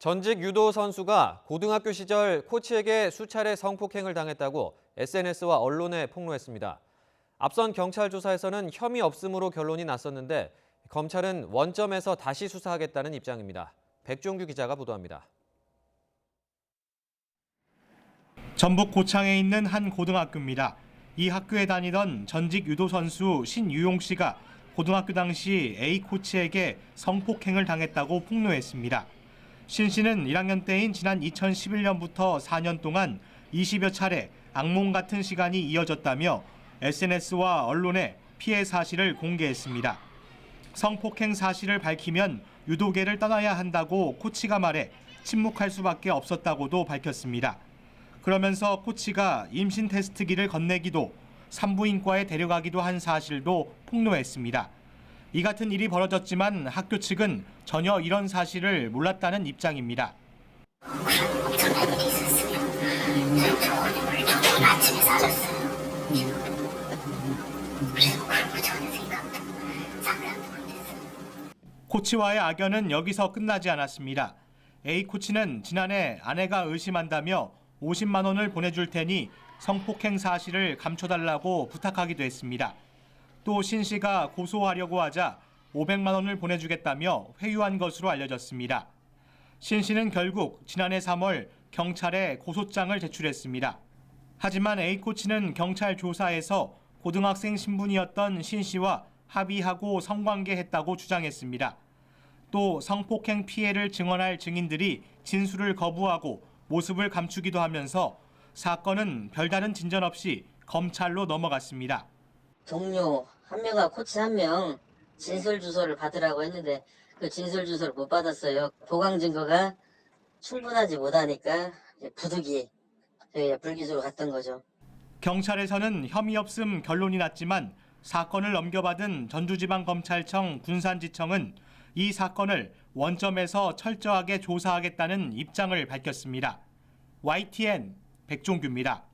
전직 유도 선수가 고등학교 시절 코치에게 수차례 성폭행을 당했다고 SNS와 언론에 폭로했습니다. 앞선 경찰 조사에서는 혐의 없음으로 결론이 났었는데 검찰은 원점에서 다시 수사하겠다는 입장입니다. 백종규 기자가 보도합니다. 전북 고창에 있는 한 고등학교입니다. 이 학교에 다니던 전직 유도 선수 신유용 씨가 고등학교 당시 A 코치에게 성폭행을 당했다고 폭로했습니다. 신 씨는 1학년 때인 지난 2011년부터 4년 동안 20여 차례 악몽 같은 시간이 이어졌다며 SNS와 언론에 피해 사실을 공개했습니다. 성폭행 사실을 밝히면 유도계를 떠나야 한다고 코치가 말해 침묵할 수밖에 없었다고도 밝혔습니다. 그러면서 코치가 임신 테스트기를 건네기도 산부인과에 데려가기도 한 사실도 폭로했습니다. 이 같은 일이 벌어졌지만 학교 측은 전혀 이런 사실을 몰랐다는 입장입니다. 엄청난 일이 있었으면 저는 아침에 사줬어요. 그래서 그러고 저는 생각도 상상도 못했어요. 코치와의 악연은 여기서 끝나지 않았습니다. A 코치는 지난해 아내가 의심한다며 50만 원을 보내줄 테니 성폭행 사실을 감춰달라고 부탁하기도 했습니다. 또 신 씨가 고소하려고 하자 500만 원을 보내주겠다며 회유한 것으로 알려졌습니다. 신 씨는 결국 지난해 3월 경찰에 고소장을 제출했습니다. 하지만 A 코치는 경찰 조사에서 고등학생 신분이었던 신 씨와 합의하고 성관계했다고 주장했습니다. 또 성폭행 피해를 증언할 증인들이 진술을 거부하고 모습을 감추기도 하면서 사건은 별다른 진전 없이 검찰로 넘어갔습니다. 동료 한 명과 코치 한 명 진술 주소를 받으라고 했는데 그 진술 주소를 못 받았어요. 보강 증거가 충분하지 못하니까 부득이 저희가 불기소로 갔던 거죠. 경찰에서는 혐의 없음 결론이 났지만 사건을 넘겨받은 전주지방검찰청 군산지청은 이 사건을 원점에서 철저하게 조사하겠다는 입장을 밝혔습니다. YTN 백종규입니다.